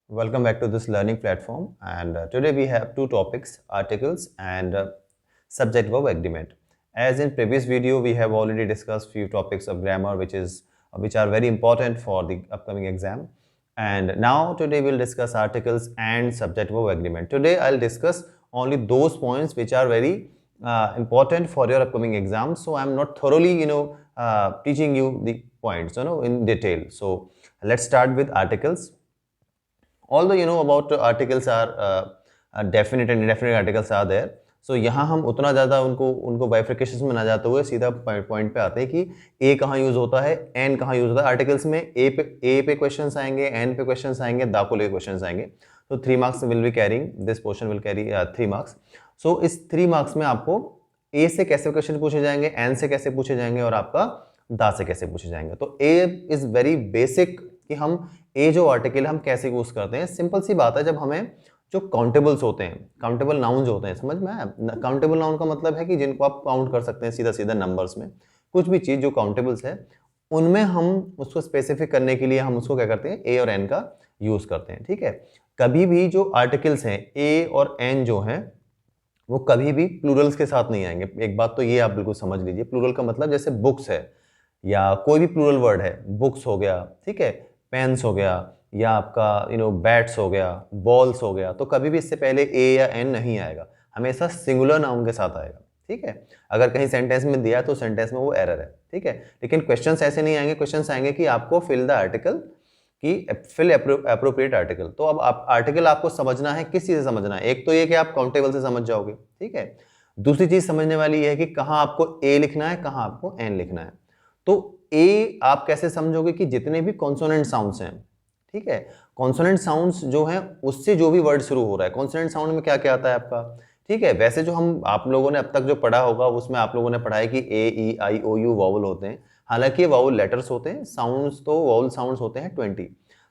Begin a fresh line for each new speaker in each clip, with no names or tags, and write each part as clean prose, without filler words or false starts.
Welcome back to this learning platform. And today we have two topics, articles and subject verb agreement. As in previous video, we have already discussed few topics of grammar, which are very important for the upcoming exam. And now today we'll discuss articles and subject verb agreement. Today I'll discuss only those points which are very important for your upcoming exam. So I'm not thoroughly, teaching you the points, in detail. So let's start with articles. Although you know about articles are definite and indefinite articles are there. So यहाँ हम उतना ज़्यादा उनको बाइफिकेशन में ना जाते हुए सीधा पॉइंट पे आते हैं कि ए कहाँ यूज़ होता है, एन कहाँ यूज़ होता है. आर्टिकल्स में ए पे क्वेश्चंस आएंगे, एन पे क्वेश्चंस आएंगे, दा को लेके क्वेश्चंस आएंगे. तो 3 marks will be carrying, this portion will carry 3 marks. So इस 3 मार्क्स में आपको ए से कैसे क्वेश्चन पूछे जाएंगे, एन से कैसे पूछे जाएंगे और आपका दा से कैसे पूछे जाएंगे. तो ए इज़ वेरी बेसिक कि हम ए जो आर्टिकल हम कैसे यूज करते हैं. सिंपल सी बात है, जब हमें जो काउंटेबल्स होते हैं, काउंटेबल नाउन्स होते हैं, समझ में आया. काउंटेबल नाउन का मतलब है कि जिनको आप काउंट कर सकते हैं सीधा सीधा नंबर्स में. कुछ भी चीज जो काउंटेबल्स है उनमें हम उसको स्पेसिफिक करने के लिए हम उसको क्या करते हैं, ए और एन का यूज करते हैं. ठीक है. कभी भी जो आर्टिकल्स हैं ए और एन जो हैं वो कभी भी प्लूरल्स के साथ नहीं आएंगे. एक बात तो ये आप बिल्कुल समझ लीजिए. प्लूरल का मतलब जैसे बुक्स है या कोई भी प्लूरल वर्ड है, बुक्स हो गया, ठीक है, पेन्स हो गया, या आपका बैट्स हो गया, बॉल्स हो गया, तो कभी भी इससे पहले ए या एन नहीं आएगा, हमेशा सिंगुलर नाउन के साथ आएगा. ठीक है. अगर कहीं सेंटेंस में दिया तो सेंटेंस में वो एरर है. ठीक है. लेकिन क्वेश्चंस ऐसे नहीं आएंगे. क्वेश्चंस आएंगे कि आपको फिल द आर्टिकल, कि फिल अप्रोप्रिएट आर्टिकल. तो अब आप आर्टिकल आपको समझना है, किस चीज से समझना है. एक तो ये कि आप काउंटेबल से समझ जाओगे. ठीक है. दूसरी चीज समझने वाली ये है कि कहाँ आपको ए लिखना है, कहाँ आपको एन लिखना है. तो ए आप कैसे समझोगे कि जितने भी कॉन्सोनेंट साउंड्स हैं, ठीक है, कॉन्सोनेंट साउंड्स जो हैं उससे जो भी वर्ड शुरू हो रहा है, कॉन्सोनेंट साउंड में क्या क्या आता है आपका. ठीक है. वैसे जो हम आप लोगों ने अब तक जो पढ़ा होगा उसमें आप लोगों ने पढ़ा है कि ए ई आई ओ यू वावल होते हैं. हालांकि ये वावल लेटर्स होते हैं, साउंड्स तो वावल साउंड्स होते हैं 20.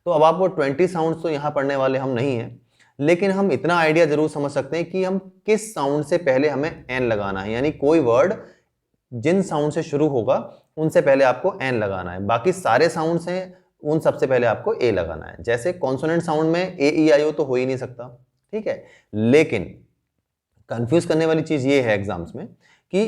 तो अब आप वो 20 साउंड्स तो यहाँ पढ़ने वाले हम नहीं हैं, लेकिन हम इतना आइडिया जरूर समझ सकते हैं कि हम किस साउंड से पहले हमें एन लगाना है. यानी कोई वर्ड जिन साउंड से शुरू होगा उनसे पहले आपको एन लगाना है. बाकी सारे साउंड्स हैं उन सबसे पहले आपको ए लगाना है. जैसे कॉन्सोनेंट साउंड में ए ई आई ओ तो हो ही नहीं सकता. ठीक है. लेकिन कंफ्यूज करने वाली चीज ये है एग्जाम्स में कि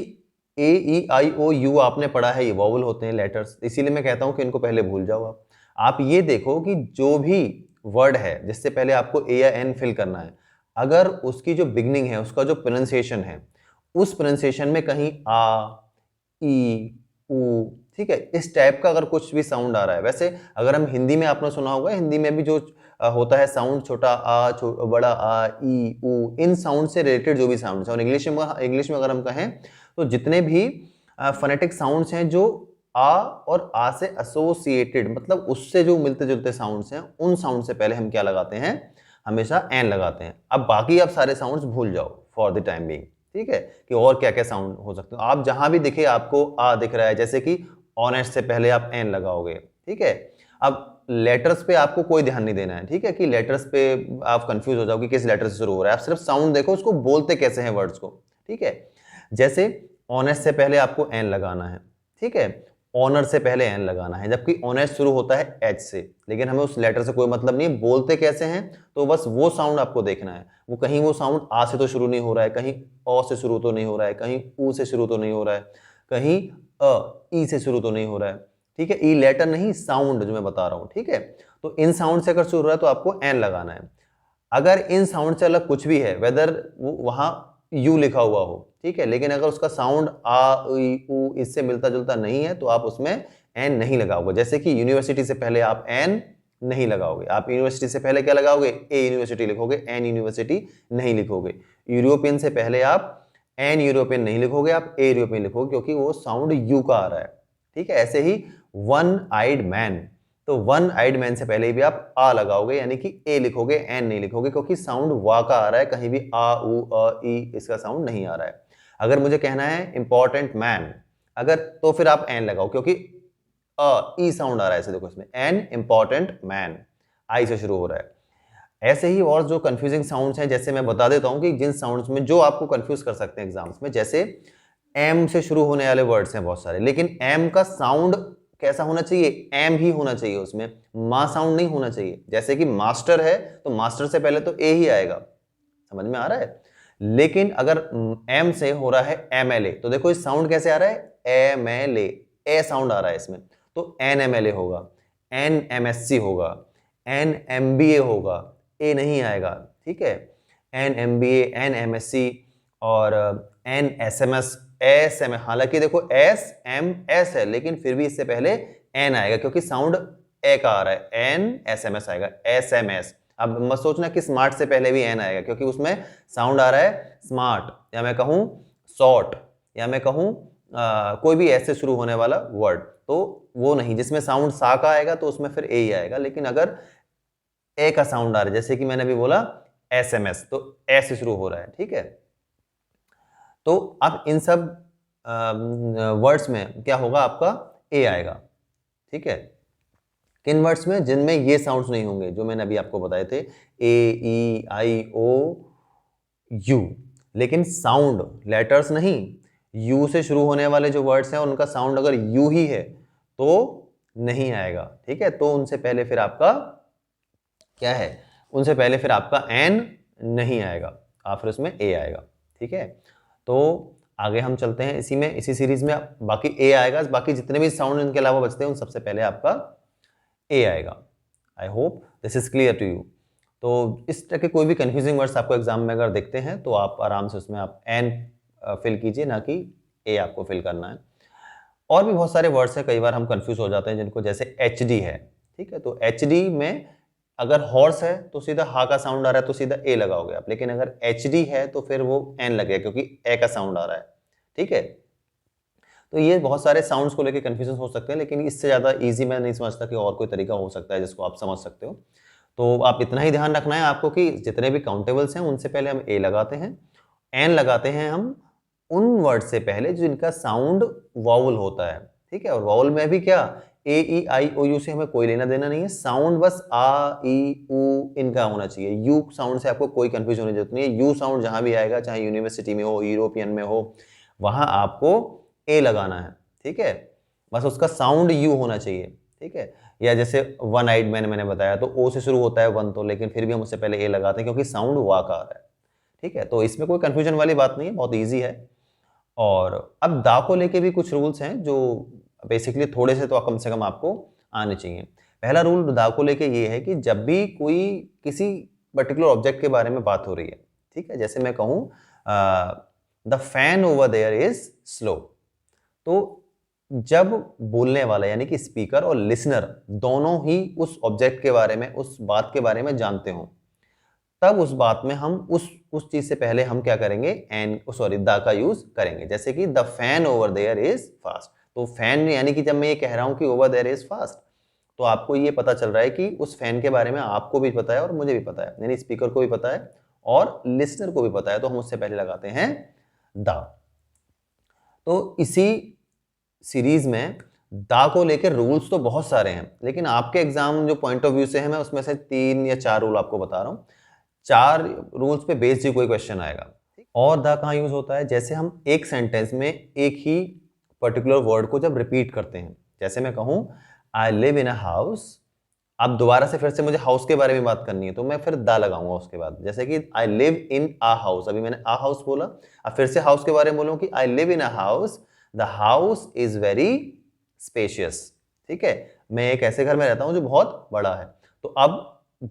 ए ई आई ओ यू आपने पढ़ा है, ये वॉवल होते हैं, लेटर्स. इसीलिए मैं कहता हूं कि इनको पहले भूल जाओ. आप ये देखो कि जो भी वर्ड है जिससे पहले आपको ए या एन फिल करना है, अगर उसकी जो बिगनिंग है, उसका जो प्रोनाउंसिएशन है, उस प्रोनाउंसिएशन में कहीं आ, ई, ऊ, ठीक है, इस टाइप का अगर कुछ भी साउंड आ रहा है. वैसे अगर हम हिंदी में, आपने सुना होगा हिंदी में भी जो होता है साउंड, छोटा आ, बड़ा आ, ई, ऊ, इन साउंड से रिलेटेड जो भी साउंड है. और इंग्लिश में अगर हम कहें तो जितने भी फोनेटिक साउंड्स हैं जो आ और आ से एसोसिएटेड, मतलब उससे जो मिलते जुलते साउंड्स हैं, उन साउंड से पहले हम क्या लगाते हैं, हमेशा एन लगाते हैं. अब बाकी आप सारे साउंड्स भूल जाओ फॉर द टाइम बीइंग. ठीक है. कि और क्या क्या साउंड हो सकते हैं. आप जहां भी दिखे आपको आ दिख रहा है, जैसे कि ऑनेस्ट से पहले आप एन लगाओगे. ठीक है. अब लेटर्स पे आपको कोई ध्यान नहीं देना है. ठीक है. कि लेटर्स पे आप कंफ्यूज हो जाओ कि किस लेटर से शुरू हो रहा है. आप सिर्फ साउंड देखो, उसको बोलते कैसे हैं वर्ड्स को. ठीक है. जैसे ऑनेस्ट से पहले आपको एन लगाना है. ठीक है. ऑनर से पहले एन लगाना है, जबकि ऑनेस्ट शुरू होता है एच से. लेकिन हमें उस लेटर से कोई मतलब नहीं है, बोलते कैसे हैं. तो बस वो साउंड आपको देखना है. वो कहीं वो साउंड आ से तो शुरू नहीं हो रहा है, कहीं ओ से शुरू तो नहीं हो रहा है, कहीं ऊ से शुरू तो नहीं हो रहा है, कहीं ई से शुरू तो नहीं हो रहा है. ठीक है. ई लेटर नहीं, साउंड जो मैं बता रहा हूँ. ठीक है. तो इन साउंड से अगर शुरू हो रहा है तो आपको एन लगाना है. अगर इन साउंड से अलग कुछ भी है, वेदर वहां यू लिखा हुआ हो, ठीक है, लेकिन अगर उसका साउंड आ, ऊ इससे मिलता जुलता नहीं है तो आप उसमें एन नहीं लगाओगे. जैसे कि यूनिवर्सिटी से पहले आप एन नहीं लगाओगे. आप यूनिवर्सिटी से पहले क्या लगाओगे, ए यूनिवर्सिटी लिखोगे, एन यूनिवर्सिटी नहीं लिखोगे. यूरोपियन से पहले आप एन यूरोपियन नहीं लिखोगे, आप ए यूरोपियन लिखोगे, क्योंकि वो साउंड यू का आ रहा है. ठीक है. ऐसे ही वन आइड मैन, तो वन आइड मैन से पहले भी आप आ लगाओगे, यानी कि ए लिखोगे, एन नहीं लिखोगे, क्योंकि साउंड वा का आ रहा है, कहीं भी आ, उ, अ, ई इसका साउंड नहीं आ रहा है. अगर मुझे कहना है इंपॉर्टेंट मैन, अगर, तो फिर आप एन लगाओ, क्योंकि ई साउंड आ रहा है. ऐसे देखो, इसमें एन इंपॉर्टेंट मैन, आई से शुरू हो रहा है. ऐसे ही और जो कंफ्यूजिंग साउंड्स हैं, जैसे मैं बता देता हूं कि जिन साउंड्स में जो आपको कंफ्यूज कर सकते हैं एग्जाम्स में, जैसे एम से शुरू होने वाले वर्ड्स हैं बहुत सारे, लेकिन एम का साउंड कैसा होना चाहिए, एम ही होना चाहिए, उसमें मा साउंड नहीं होना चाहिए। जैसे कि मास्टर है तो मास्टर से पहले तो ए ही आएगा, समझ में आ रहा है। लेकिन अगर एम से हो रहा है एमएलए, तो देखो इस साउंड कैसे आ रहा है, एमएलए, ए साउंड आ रहा है इसमें, तो एनएमएलए होगा, एनएमएससी होगा, एनएमबीए होगा, ए नहीं आएगा, ठीक है। एनएमबीए, एनएमएससी और एनएसएमएस, एसएम, हालांकि देखो एस एम एस है लेकिन फिर भी इससे पहले एन आएगा क्योंकि साउंड ए का आ रहा है, एन एसएमएस आएगा, एसएमएस। अब मत सोचना कि स्मार्ट से पहले भी एन आएगा क्योंकि उसमें साउंड आ रहा है स्मार्ट, या मैं कहूं शॉर्ट, या मैं कहूं कोई भी ऐसे शुरू होने वाला वर्ड, तो वो नहीं, जिसमें साउंड सा का आएगा तो उसमें फिर ए ही आएगा। लेकिन अगर ए का साउंड आ रहा है, जैसे कि मैंने अभी बोला एसएमएस, तो ए से शुरू हो रहा है, ठीक है। तो अब इन सब वर्ड्स में क्या होगा, आपका ए आएगा, ठीक है। किन वर्ड्स में, जिनमें ये साउंड्स नहीं होंगे जो मैंने अभी आपको बताए थे, ए ई आई ओ यू, लेकिन साउंड लेटर्स नहीं, यू से शुरू होने वाले जो वर्ड्स हैं उनका साउंड अगर यू ही है तो नहीं आएगा, ठीक है। तो उनसे पहले फिर आपका क्या है, उनसे पहले फिर आपका एन नहीं आएगा, आप फिर उसमें ए आएगा, ठीक है। तो आगे हम चलते हैं इसी में, इसी सीरीज में बाकी ए आएगा, बाकी जितने भी साउंड इनके अलावा बचते हैं उन सबसे पहले आपका ए आएगा। I hope this is clear to you. तो इस तरह के कोई भी कंफ्यूजिंग वर्ड्स आपको एग्जाम में अगर दिखते हैं तो आप आराम से उसमें आप एन फिल कीजिए, ना कि ए आपको फिल करना है। और भी बहुत सारे वर्ड्स हैं, कई बार हम कंफ्यूज हो जाते हैं जिनको, जैसे एच डी है, ठीक है। तो एच डी में अगर हॉर्स है तो सीधा हा का साउंड आ रहा है तो सीधा ए लगाओगे आप, लेकिन अगर एच डी है तो फिर वो एन लगेगा क्योंकि ए का साउंड आ रहा है, ठीक है। तो ये बहुत सारे साउंड्स को लेकर कंफ्यूजन हो सकते हैं, लेकिन इससे ज़्यादा इजी मैं नहीं समझता कि और कोई तरीका हो सकता है जिसको आप समझ सकते हो। तो आप इतना ही ध्यान रखना है आपको कि जितने भी काउंटेबल्स हैं उनसे पहले हम ए लगाते हैं, एन लगाते हैं हम उन वर्ड से पहले जिनका साउंड वावल होता है, ठीक है। और वावल में भी क्या, ए ई आई ओ यू से हमें कोई लेना देना नहीं है, साउंड बस आ ई उ इनका होना चाहिए। यू साउंड से आपको कोई कंफ्यूजन होने की जरूरत नहीं है। यू साउंड जहां भी आएगा, चाहे यूनिवर्सिटी में हो, यूरोपियन में हो, वहां आपको ए लगाना है, ठीक है। बस उसका साउंड यू होना चाहिए, ठीक है। या जैसे वन आइड मैंने बताया तो ओ से शुरू होता है वन, तो लेकिन फिर भी हम उससे पहले ए लगाते हैं क्योंकि साउंड वा का आ रहा है, ठीक है। तो इसमें कोई कंफ्यूजन वाली बात नहीं है, बहुत ईजी है। और अब दा को लेके भी कुछ रूल्स हैं जो बेसिकली थोड़े से तो कम से कम आपको आने चाहिए। पहला रूल दा को लेके ये है कि जब भी कोई किसी पर्टिकुलर ऑब्जेक्ट के बारे में बात हो रही है, ठीक है, जैसे मैं कहूँ the fan over there is slow, तो जब बोलने वाला यानी कि स्पीकर और लिसनर दोनों ही उस ऑब्जेक्ट के बारे में, उस बात के बारे में जानते हो, तब उस बात में हम उस चीज से पहले हम क्या करेंगे, द का यूज करेंगे। जैसे कि the fan over there is fast, तो फैन यानी कि जब मैं ये कह रहा हूं कि ओवर देयर इज फास्ट, तो आपको ये पता चल रहा है कि उस फैन के बारे में आपको भी पता है और मुझे भी पता है, यानी स्पीकर को भी पता है और लिसनर को भी पता है, तो हम उससे पहले लगाते हैं द। तो इसी सीरीज में दा को लेकर रूल्स तो बहुत सारे हैं, लेकिन आपके एग्जाम जो पॉइंट ऑफ व्यू से है, मैं उसमें से 3 या 4 रूल आपको बता रहा हूँ। 4 रूल्स पे बेस्ड ही कोई क्वेश्चन आएगा। और दा कहाँ यूज होता है, जैसे हम एक सेंटेंस में एक ही पर्टिकुलर वर्ड को जब रिपीट करते हैं, जैसे मैं कहूँ I live in a house, अब दोबारा से फिर से मुझे हाउस के बारे में बात करनी है तो मैं फिर दा लगाऊंगा उसके बाद। जैसे कि I live in a house, अभी मैंने अ हाउस बोला, अब फिर से हाउस के बारे में बोलूं कि I live in a house, the house is very spacious, ठीक है। मैं एक ऐसे घर में रहता हूं जो बहुत बड़ा है, तो अब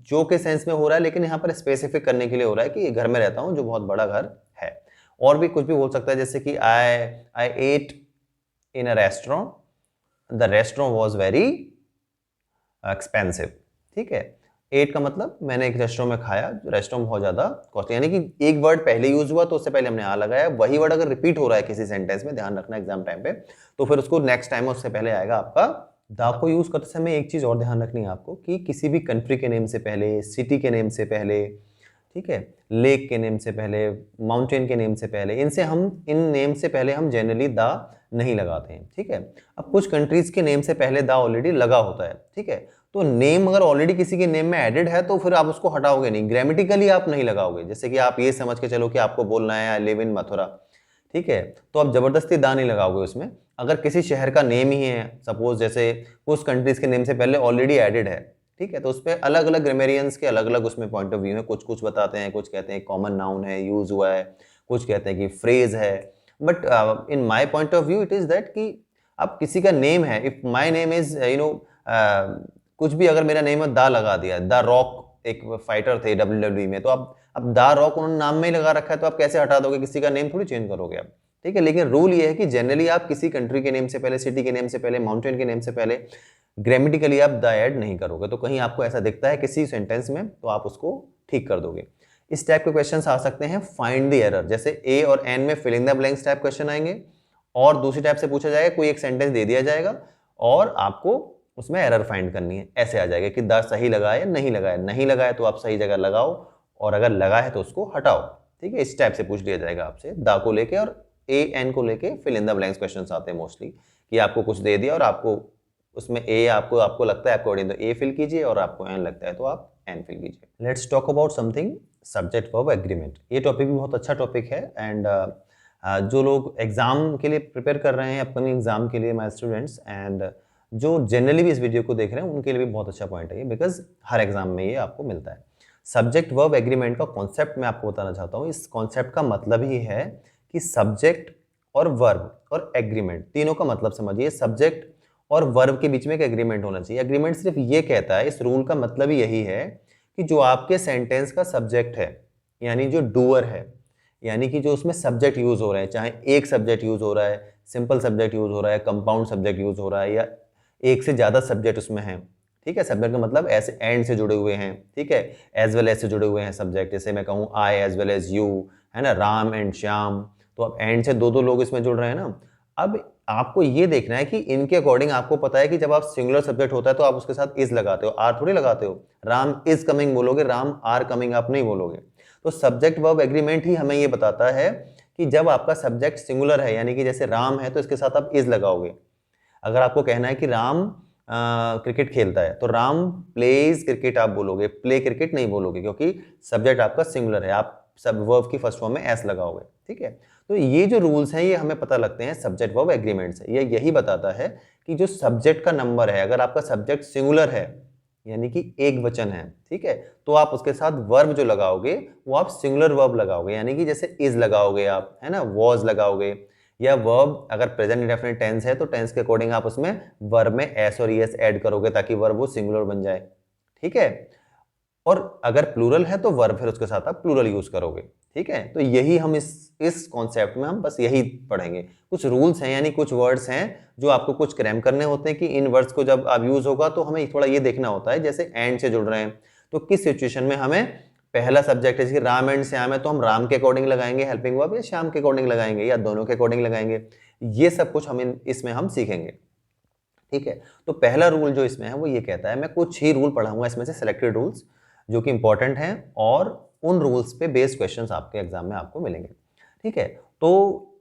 जो के सेंस में हो रहा है, लेकिन यहाँ पर स्पेसिफिक करने के लिए हो रहा है कि घर में रहता हूं जो बहुत बड़ा घर है। और भी कुछ भी बोल सकता है, जैसे कि I ate in a restaurant, the restaurant was very expensive, ठीक है। एट का मतलब मैंने एक रेस्टोरेंट में खाया, रेस्टोरेंट बहुत ज्यादा कॉस्टली, यानी कि एक वर्ड पहले यूज हुआ तो उससे पहले हमने आ लगाया, वही वर्ड अगर रिपीट हो रहा है किसी सेंटेंस में, ध्यान रखना एग्जाम टाइम पे, तो फिर उसको नेक्स्ट टाइम उससे पहले आएगा आपका दा को यूज करते समय। एक चीज और ध्यान रखनी है आपको कि किसी भी कंट्री के नेम से पहले, सिटी के नेम से पहले, ठीक है, लेक के नेम से पहले, माउंटेन के नेम से पहले, इन नेम से पहले हम जनरली दा नहीं लगाते हैं, ठीक है। अब कुछ कंट्रीज के नेम से पहले दा ऑलरेडी लगा होता है, ठीक है। तो नेम अगर ऑलरेडी किसी के नेम में एडेड है तो फिर आप उसको हटाओगे नहीं, ग्रामेटिकली आप नहीं लगाओगे। जैसे कि आप ये समझ के चलो कि आपको बोलना है आई लिव इन मथुरा, ठीक है। तो आप जबरदस्ती दा नहीं लगाओगे उसमें। अगर किसी शहर का नेम ही है, सपोज जैसे उस कंट्रीज के नेम से पहले ऑलरेडी एडेड है, ठीक है, तो उस पर अलग अलग ग्रामेरियंस के अलग अलग उसमें पॉइंट ऑफ व्यू है। कुछ कुछ बताते हैं, कुछ कहते हैं कॉमन नाउन है, यूज हुआ है, कुछ कहते हैं कि फ्रेज है। But in my point of view it is that कि अब किसी का नेम है, इफ माई नेम इज कुछ भी, अगर मेरा नेम है दा लगा दिया, द रॉक एक फाइटर थे WWE में, तो अब द रॉक उन्होंने नाम में ही लगा रखा है, तो आप कैसे हटा दोगे? किसी का नेम थोड़ी चेंज करोगे आप, ठीक है। लेकिन रूल ये है कि जनरली आप किसी कंट्री के नेम से पहले, सिटी के नेम से पहले, माउंटेन के नेम से पहले ग्रामेटिकली आप द ऐड नहीं करोगे। तो कहीं आपको ऐसा दिखता है किसी सेंटेंस में, तो आप उसको ठीक कर दोगे। इस टाइप के क्वेश्चन आ सकते हैं, फाइंड द एरर, जैसे ए और एन में fill in the blanks type question आएंगे। और दूसरी टाइप से पूछा जाएगा, कोई एक सेंटेंस दे दिया जाएगा और आपको उसमें एरर फाइंड करनी है। ऐसे आ जाएगा कि द सही लगाया या नहीं लगाया, नहीं लगाया तो आप सही जगह लगाओ, और अगर लगा है तो उसको हटाओ, ठीक है। इस टाइप से पूछ लिया जाएगा आपसे द को लेके, और ए एन को लेके fill in the blanks question आते हैं मोस्टली, कि आपको कुछ दे दिया और आपको उसमें ए आपको लगता है अकॉर्डिंग तो ए फिल कीजिए, और आपको एन लगता है तो आप एन फिल कीजिए। Let's talk about something subject verb agreement. ये टॉपिक भी बहुत अच्छा टॉपिक है, एंड जो लोग एग्जाम के लिए प्रिपेयर कर रहे हैं, अपकमिंग एग्जाम के लिए, माय स्टूडेंट्स, एंड जो जनरली भी इस वीडियो को देख रहे हैं उनके लिए भी बहुत अच्छा पॉइंट है ये, बिकॉज हर एग्जाम में ये आपको मिलता है। सब्जेक्ट वर्ब एग्रीमेंट का कॉन्सेप्ट मैं आपको बताना चाहता हूँ। इस कॉन्सेप्ट का मतलब ही है कि सब्जेक्ट और वर्ब और एग्रीमेंट तीनों का मतलब समझिए। सब्जेक्ट और वर्ब के बीच में एक एग्रीमेंट होना चाहिए। एग्रीमेंट सिर्फ ये कहता है, इस रूल का मतलब ही यही है कि जो आपके सेंटेंस का सब्जेक्ट है, यानी जो डूअर है, यानी कि जो उसमें सब्जेक्ट यूज हो रहे हैं, चाहे एक सब्जेक्ट यूज हो रहा है, सिंपल सब्जेक्ट यूज हो रहा है, कंपाउंड सब्जेक्ट यूज हो रहा है, या एक से ज्यादा सब्जेक्ट उसमें है, ठीक है। सब्जेक्ट का मतलब ऐसे एंड से जुड़े हुए हैं, ठीक है, एज वेल एज से जुड़े हुए हैं सब्जेक्ट। जैसे मैं कहूँ I as well as you, है ना, राम एंड श्याम, तो अब एंड से दो दो लोग इसमें जुड़ रहे हैं ना। अब आपको ये देखना है कि इनके अकॉर्डिंग आपको पता है कि जब आप सिंगुलर सब्जेक्ट होता है तो आप उसके साथ इज लगाते हो, आर थोड़ी लगाते हो। राम इज कमिंग बोलोगे, राम आर कमिंग आप नहीं बोलोगे। तो सब्जेक्ट वर्ब एग्रीमेंट ही हमें ये बताता है कि जब आपका सब्जेक्ट सिंगुलर है, यानी कि जैसे राम है तो इसके साथ आप इज लगाओगे। अगर आपको कहना है कि राम क्रिकेट खेलता है, तो राम प्लेज क्रिकेट आप बोलोगे, प्ले क्रिकेट नहीं बोलोगे, क्योंकि सब्जेक्ट आपका सिंगुलर है, आप सब वर्ब की फर्स्ट फॉर्म में एस लगाओगे, ठीक है। तो ये जो रूल्स हैं ये हमें पता लगते हैं सब्जेक्ट वर्ब एग्रीमेंट से। ये यही बताता है कि जो सब्जेक्ट का नंबर है, अगर आपका सब्जेक्ट सिंगुलर है, यानी कि एक वचन है, ठीक है, तो आप उसके साथ वर्ब जो लगाओगे वो आप सिंगुलर वर्ब लगाओगे, यानी कि जैसे इज लगाओगे आप, है ना, वॉज लगाओगे, या वर्ब अगर प्रेजेंट इंडेफिनिट टेंस है तो टेंस के अकॉर्डिंग आप उसमें वर्ब में एस और ईएस ऐड करोगे ताकि वर्ब वो सिंगुलर बन जाए, ठीक है। और अगर प्लूरल है तो वर्ब फिर उसके साथ आप प्लूरल यूज करोगे, ठीक है। तो यही हम इस कॉन्सेप्ट में हम बस यही पढ़ेंगे। कुछ रूल्स हैं, यानी कुछ वर्ड्स हैं जो आपको कुछ क्रैम करने होते हैं कि इन वर्ड्स को जब आप यूज होगा तो हमें थोड़ा ये देखना होता है, जैसे एंड से जुड़ रहे हैं तो किस सिचुएशन में हमें पहला सब्जेक्ट है, जैसे राम एंड श्याम है तो हम राम के अकॉर्डिंग लगाएंगे हेल्पिंग वर्ब, या श्याम के अकॉर्डिंग लगाएंगे, या दोनों के अकॉर्डिंग लगाएंगे। ये सब कुछ हम इसमें हम सीखेंगे, ठीक है। तो पहला रूल जो इसमें है वो ये कहता है, मैं कुछ ही रूल पढ़ाऊंगा इसमें से, सिलेक्टेड रूल्स जो कि इंपॉर्टेंट हैं, और उन रूल्स पे बेस्ड क्वेश्चंस आपके एग्जाम में आपको मिलेंगे, ठीक है। तो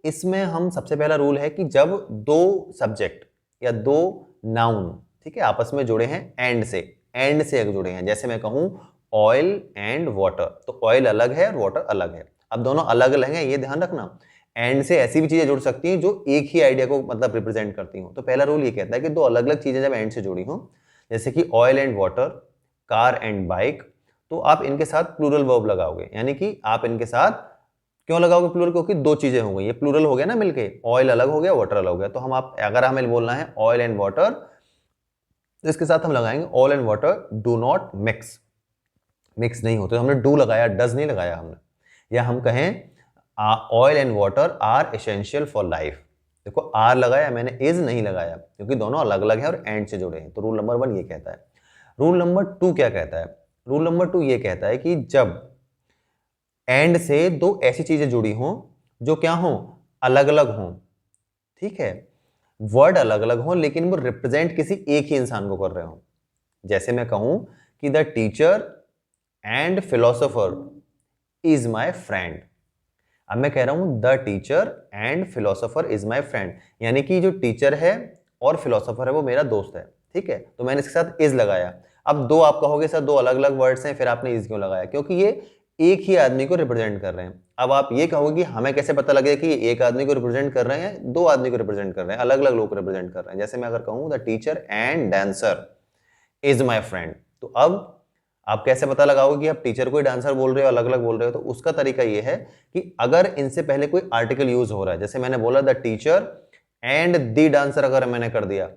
इसमें हम सबसे पहला रूल है कि जब दो सब्जेक्ट या दो नाउन, ठीक है, आपस में जुड़े हैं एंड से जुड़े हैं, जैसे मैं कहूं ऑयल एंड वाटर, तो ऑयल अलग है और वाटर अलग है। अब दोनों अलग अलग हैं, ये ध्यान रखना। एंड से ऐसी भी चीजें जुड़ सकती हैं जो एक ही आइडिया को मतलब रिप्रेजेंट करती हो। तो पहला रूल ये कहता है कि दो अलग अलग चीजें जब एंड से जुड़ी हो, जैसे कि oil and water, car and bike, तो आप इनके साथ प्लूरल वर्ब लगाओगे, यानी कि आप इनके साथ क्यों लगाओगे प्लूरल, क्योंकि दो चीजें हो गई, ये प्लूरल हो गया ना मिलके, ऑयल अलग हो गया, वाटर अलग हो गया। तो हम आप अगर हमें बोलना है ऑयल एंड वाटर, तो इसके साथ हम लगाएंगे oil and water do not mix, mix नहीं होते, तो हमने डू लगाया, डज नहीं लगाया हमने। या हम कहें oil and water are essential for life, देखो आर लगाया मैंने, इज नहीं लगाया, क्योंकि दोनों अलग अलग है और एंड से जुड़े हैं। तो रूल नंबर 1 ये कहता है। रूल नंबर 2 क्या कहता है? रूल नंबर 2 ये कहता है कि जब एंड से दो ऐसी चीजें जुड़ी हों जो क्या हों, अलग अलग हों, ठीक है, वर्ड अलग अलग हों लेकिन वो रिप्रेजेंट किसी एक ही इंसान को कर रहे हो। जैसे मैं कहूं कि the teacher and philosopher is my friend, अब मैं कह रहा हूं the teacher and philosopher is my friend, यानी कि जो टीचर है और फिलोसोफर है वो मेरा दोस्त है, ठीक है। तो मैंने इसके साथ इज लगाया। अब दो आप कहोगे सर दो अलग अलग वर्ड्स हैं, फिर आपने इज क्यों लगाया? क्योंकि ये एक ही आदमी को रिप्रेजेंट कर रहे हैं। अब आप ये कहोगे कि हमें कैसे पता लगे कि एक आदमी को रिप्रेजेंट कर रहे हैं, दो आदमी को रिप्रेजेंट कर रहे हैं, अलग अलग लोग को रिप्रेजेंट कर रहे हैं। जैसे मैं अगर कहूं the teacher and dancer is my friend, तो अब आप कैसे पता लगाओगे कि आप टीचर को ही डांसर बोल रहे हो, अलग अलग बोल रहे हो? तो उसका तरीका ये है कि अगर इनसे पहले कोई आर्टिकल यूज हो रहा है, जैसे मैंने बोला the teacher and the dancer, अगर मैंने कर दिया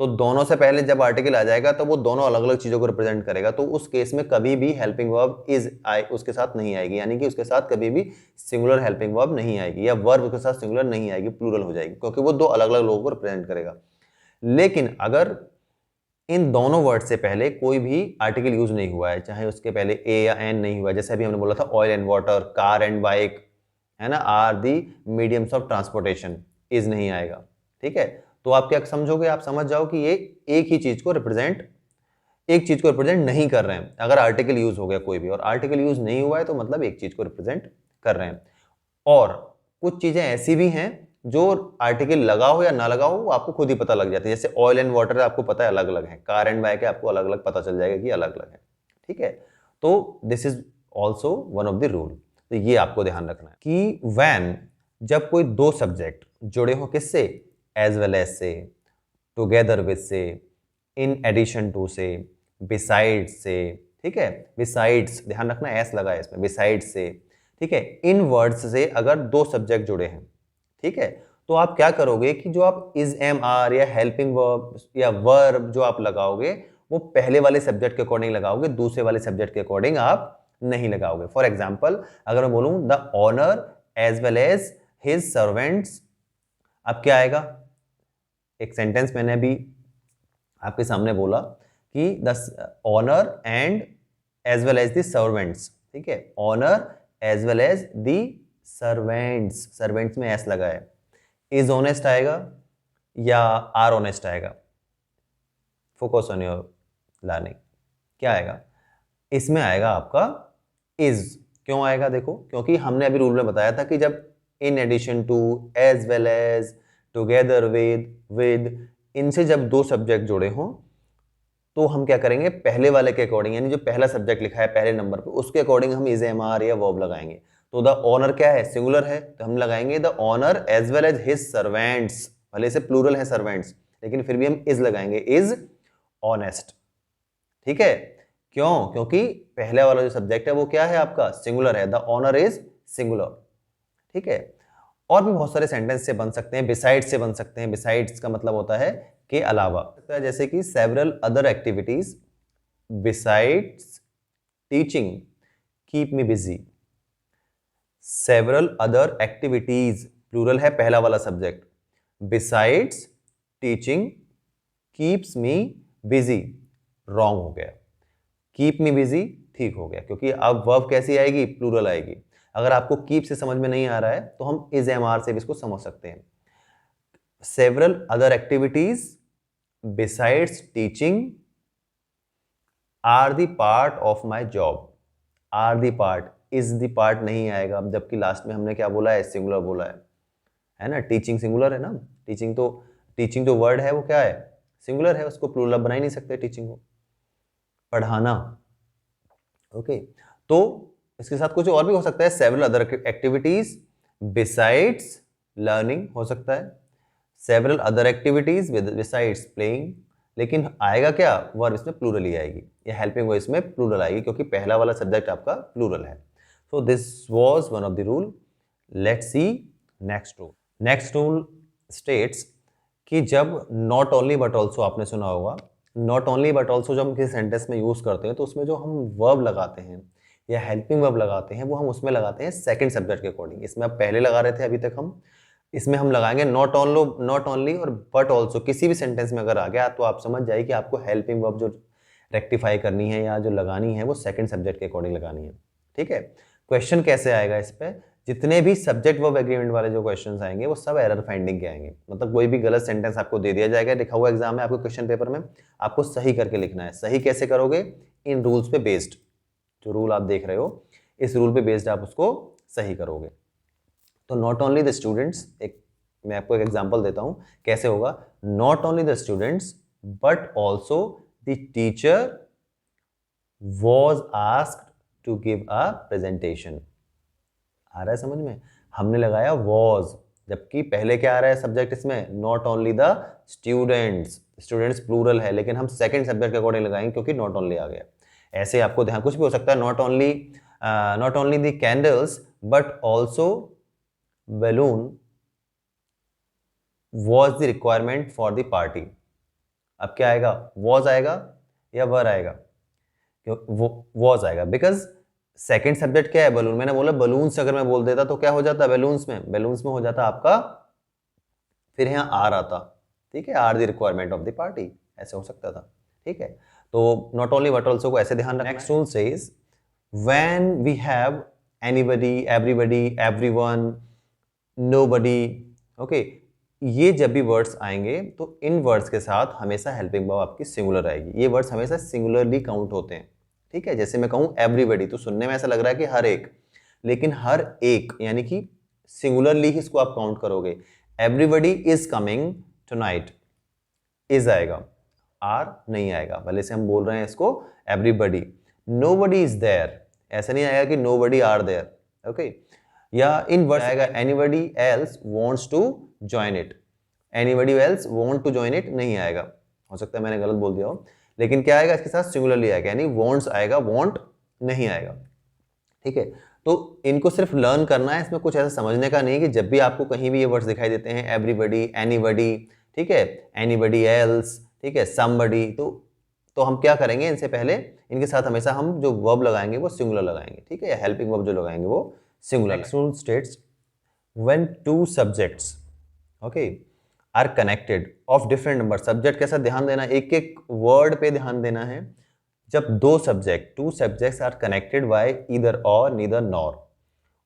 तो दोनों से पहले जब आर्टिकल आ जाएगा तो वो दोनों अलग अलग चीजों को रिप्रेजेंट करेगा। तो उस केस में कभी भी हेल्पिंग वर्ब इज उसके साथ नहीं आएगी, यानी कि उसके साथ कभी भी सिंगुलर हेल्पिंग वर्ब नहीं आएगी, या वर्ब के साथ सिंगुलर नहीं आएगी, प्लूरल हो जाएगी, क्योंकि वो दो अलग अलग लोगों को रिप्रेजेंट करेगा। लेकिन अगर इन दोनों वर्ड से पहले कोई भी आर्टिकल यूज नहीं हुआ है, चाहे उसके पहले ए या एन नहीं हुआ है, जैसे अभी हमने बोला था oil and water, car and bike, है ना, are the mediums of transportation, is नहीं आएगा। ठीक है, तो आप क्या समझोगे, आप समझ जाओ कि ये एक ही चीज को रिप्रेजेंट नहीं कर रहे हैं अगर आर्टिकल यूज हो गया कोई भी, और आर्टिकल यूज नहीं हुआ है तो मतलब एक चीज को रिप्रेजेंट कर रहे हैं। और कुछ चीजें ऐसी भी हैं जो आर्टिकल लगा हो या ना लगा हो वो आपको खुद ही पता लग जाती है। जैसे ऑयल एंड वाटर आपको पता है अलग अलग है, कार एंड बाइक है आपको अलग अलग पता चल जाएगा कि अलग अलग है। ठीक है, तो this is also one of the rule. तो ये आपको ध्यान रखना है कि व्हेन, जब कोई दो सब्जेक्ट जुड़े हो किससे, एज वेल एज से, टुगेदर विद से, इन एडिशन टू से, बिसाइड्स से, ठीक है, बिसाइड्स ध्यान रखना, एस लगा है इसमें, बिसाइड्स से, ठीक है, इन वर्ड्स से अगर दो सब्जेक्ट जुड़े हैं, ठीक है, तो आप क्या करोगे कि जो आप इज एम आर या हेल्पिंग वर्ब या वर्ब जो आप लगाओगे वो पहले वाले सब्जेक्ट के अकॉर्डिंग लगाओगे, दूसरे वाले सब्जेक्ट के अकॉर्डिंग आप नहीं लगाओगे। फॉर एग्जाम्पल अगर मैं बोलूं the owner as well as his servants, अब क्या आएगा, एक सेंटेंस मैंने अभी आपके सामने बोला कि the owner and as well as the servants, ठीक है, owner as well as the servants, servants में एस लगा है, इज ऑनेस्ट आएगा या आर ऑनेस्ट आएगा, फोकस ऑन योर लर्निंग, क्या आएगा, इसमें आएगा आपका इज। क्यों आएगा, देखो, क्योंकि हमने अभी रूल में बताया था कि जब in addition to, as well as, together with, इनसे जब दो सब्जेक्ट जुड़े हों तो हम क्या करेंगे, पहले वाले के अकॉर्डिंग, यानी जो पहला सब्जेक्ट लिखा है पहले नंबर पे उसके अकॉर्डिंग हम इज एम आर या वर्ब लगाएंगे। तो द ऑनर क्या है, सिंगुलर है, तो हम लगाएंगे the owner as well as his servants, भले से प्लूरल है सर्वेंट्स लेकिन फिर भी हम इज लगाएंगे, इज ऑनेस्ट। ठीक है, क्यों, क्योंकि पहले वाला जो सब्जेक्ट है वो क्या है आपका, सिंगुलर है, द ऑनर इज सिंगुलर। ठीक है, और भी बहुत सारे सेंटेंस से बन सकते हैं, बिसाइड्स से बन सकते हैं, बिसाइड्स का मतलब होता है के अलावा, जैसे कि several other activities besides teaching keep me busy, several other activities plural है पहला वाला subject, besides teaching keeps me busy wrong हो गया, कीप मी बिजी ठीक हो गया, क्योंकि अब वर्ब कैसी आएगी, प्लूरल आएगी। अगर आपको कीप से समझ में नहीं आ रहा है तो हम इज एम आर से भी इसको समझ सकते हैं। Several other activities besides teaching are the part of my job, are the part, is the part नहीं आएगा, जबकि लास्ट में हमने क्या बोला है, सिंगुलर बोला है ना, टीचिंग सिंगुलर है ना, टीचिंग जो वर्ड है वो क्या है, सिंगुलर है, उसको प्लूरल बना ही नहीं सकते, टीचिंग को पढ़ाना। ओके, तो इसके साथ कुछ और भी हो सकता है, several other activities besides learning हो सकता है, several other activities besides playing, लेकिन आएगा क्या, वर्ब इसमें प्लूरल ही आएगी, या हेल्पिंग वर्ब इसमें प्लूरल आएगी क्योंकि पहला वाला सब्जेक्ट आपका प्लूरल है। So this was one of the rule. Let's see next rule. Next rule states कि जब नॉट ओनली बट ऑल्सो, आपने सुना होगा, नॉट ओनली बट ऑल्सो जब हम किसी सेंटेंस में यूज करते हैं तो उसमें जो हम वर्ब लगाते हैं या हेल्पिंग वर्ब लगाते हैं वो हम उसमें लगाते हैं सेकंड सब्जेक्ट के अकॉर्डिंग। इसमें आप पहले लगा रहे थे अभी तक, हम इसमें हम लगाएंगे नॉट ओनली और बट ऑल्सो। किसी भी सेंटेंस में अगर आ गया तो आप समझ जाइए कि आपको हेल्पिंग वर्ब जो रेक्टिफाई करनी है या जो लगानी है वो सेकंड सब्जेक्ट के अकॉर्डिंग लगानी है। ठीक है, क्वेश्चन कैसे आएगा इस पे, जितने भी सब्जेक्ट वर्ब एग्रीमेंट वाले जो क्वेश्चंस आएंगे वो सब एरर फाइंडिंग के आएंगे। मतलब कोई भी गलत सेंटेंस आपको दे दिया जाएगा, लिखा हुआ एग्जाम में आपको क्वेश्चन पेपर में, आपको सही करके लिखना है। सही कैसे करोगे, इन रूल्स पे बेस्ड, जो रूल आप देख रहे हो इस रूल पे बेस्ड आप उसको सही करोगे। तो नॉट ओनली द स्टूडेंट्स, मैं आपको एक एग्जांपल देता हूं कैसे होगा, not only the students but also the teacher was asked to give a presentation। आ रहा है समझ में? हमने लगाया was, जबकि पहले क्या आ रहा है सब्जेक्ट इसमें? Not only the students, students plural है, लेकिन हम सेकंड सब्जेक्ट के अकॉर्डिंग लगाएंगे क्योंकि नॉट ओनली आ गया। ऐसे आपको ध्यान कुछ भी हो सकता है, not only the candles but also balloon was the requirement for the party। अब क्या आएगा? was आएगा या were आएगा? वो was आएगा, बिकॉज सेकेंड सब्जेक्ट क्या है? बलून। मैंने बोला बलून्स अगर मैं बोल देता तो क्या हो जाता? बैलून्स में हो जाता आपका, फिर यहाँ आर आता, ठीक है, are the requirement of the party, ऐसे हो सकता था, ठीक है। तो नॉट ओनली बट ऑल्सो को ऐसे ध्यान रखना। Next rule says when we have anybody, everybody, everyone, nobody, okay, ये जब भी वर्ड्स आएंगे तो इन वर्ड्स के साथ हमेशा हेल्पिंग वर्ब आपकी सिंगुलर आएगी। ये वर्ड्स हमेशा सिंगुलरली काउंट होते हैं, ठीक है। जैसे मैं कहूँ एवरीबडी, तो सुनने में ऐसा लग रहा है कि हर एक, लेकिन हर एक यानी कि सिंगुलरली ही इसको आप काउंट करोगे। Everybody is coming tonight, is आएगा, आर नहीं आएगा, भले से हम बोल रहे हैं इसको एवरीबडी। नोबडी इज देयर, ऐसा नहीं आएगा कि नोबडी आर देयर, ओके। या इन वर्ड्स आएगा anybody else wants to join it, anybody else want to join it नहीं आएगा, हो सकता है मैंने गलत बोल दिया हो, लेकिन क्या आएगा इसके साथ? सिंगुलरली आएगा, यानी वांट्स आएगा, वांट नहीं आएगा, ठीक है। तो इनको सिर्फ लर्न करना है, इसमें कुछ ऐसा समझने का नहीं है कि जब भी आपको कहीं भी ये वर्ड्स दिखाई देते हैं एवरीबडी, एनीबडी, ठीक है, एनीबडी एल्स, ठीक है, समबडी, तो हम क्या करेंगे? इनसे पहले इनके साथ हमेशा हम जो वर्ब लगाएंगे वो सिंगुलर लगाएंगे, ठीक है, या हेल्पिंग वर्ब जो लगाएंगे वो singular. Next rule states when two subjects, okay, are connected of different number. Subject कैसा ध्यान देना, एक एक वर्ड पे ध्यान देना है। जब दो subject, two subjects are connected by either or, neither nor,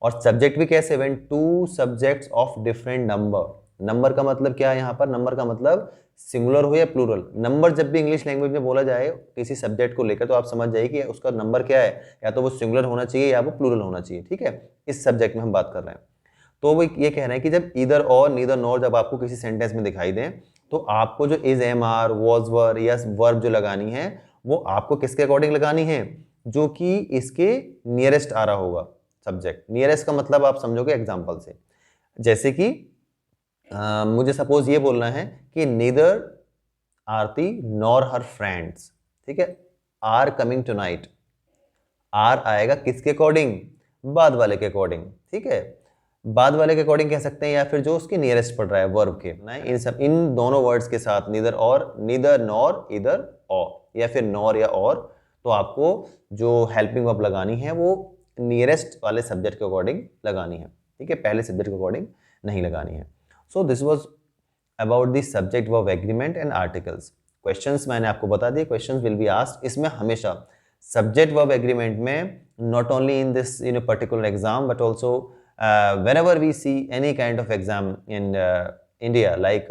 और सब्जेक्ट भी कैसे? When two subjects of different number. Number का मतलब क्या है यहाँ पर? नंबर का मतलब सिंगुलर हो या प्लूरल। नंबर जब भी इंग्लिश लैंग्वेज में बोला जाए किसी सब्जेक्ट को लेकर, तो आप समझ जाइए कि उसका नंबर क्या है, या तो वो सिंगुलर होना चाहिए या वो प्लूरल होना चाहिए, ठीक है। इस सब्जेक्ट में हम बात कर रहे हैं, तो वो ये कह रहे हैं कि जब ईदर और, नीदर नॉर जब आपको किसी सेंटेंस में दिखाई दें, तो आपको जो इज, एम, आर, वॉज, वर या वर्ब जो लगानी है वो आपको किसके अकॉर्डिंग लगानी है? जो कि इसके नियरेस्ट आ रहा होगा सब्जेक्ट। नियरेस्ट का मतलब आप समझोगे एग्जाम्पल से, जैसे कि मुझे सपोज ये बोलना है कि नीदर आरती नॉर हर फ्रेंड्स, ठीक है, आर कमिंग टुनाइट। आर आएगा किसके अकॉर्डिंग? बाद वाले के अकॉर्डिंग, ठीक है, बाद वाले के अकॉर्डिंग कह सकते हैं, या फिर जो उसकी नियरेस्ट पड़ रहा है वर्ब के। इन दोनों वर्ड्स के साथ नीदर और, नीदर नॉर, इधर और, या फिर नॉर या और, तो आपको जो हेल्पिंग वर्ब लगानी है वो नियरेस्ट वाले सब्जेक्ट के अकॉर्डिंग लगानी है, ठीक है, पहले सब्जेक्ट के अकॉर्डिंग नहीं लगानी है। So this was about the subject verb agreement and articles. Questions मैंने आपको बता दिए, क्वेश्चंस विल बी आस्क्ड। इसमें हमेशा सब्जेक्ट वर्ब एग्रीमेंट में not only in this particular exam but also whenever we see any kind of exam in India like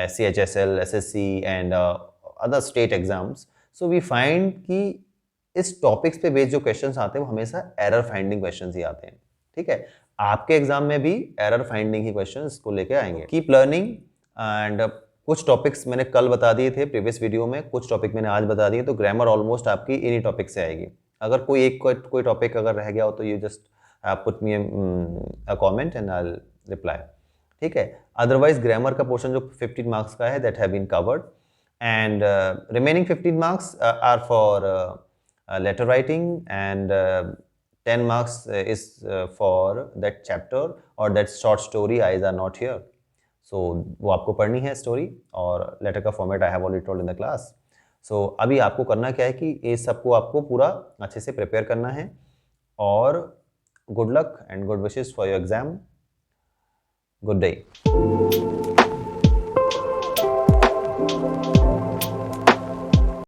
CHSL, SSC and other state exams, so we find कि इस topics पे based जो questions आते हैं वो हमेशा error finding questions ही आते हैं, ठीक है। आपके एग्जाम में भी एरर फाइंडिंग ही क्वेश्चंस को लेके आएंगे। कीप लर्निंग एंड कुछ टॉपिक्स मैंने कल बता दिए थे प्रीवियस वीडियो में, कुछ टॉपिक मैंने आज बता दिए, तो ग्रामर ऑलमोस्ट आपकी इन्हीं टॉपिक से आएगी। अगर कोई टॉपिक अगर रह गया हो तो you just put me a comment and I'll reply, ठीक है। अदरवाइज ग्रामर का पोर्शन जो 15 मार्क्स का है that have been covered and remaining 15 marks are for letter writing and 10 marks is for that chapter or that short story eyes are not here, so वो आपको पढ़नी है स्टोरी, और letter का format I have already told in the class। so अभी आपको करना क्या है कि ये सबको आपको पूरा अच्छे से प्रिपेयर करना है, और good luck and good wishes for your exam. Good day.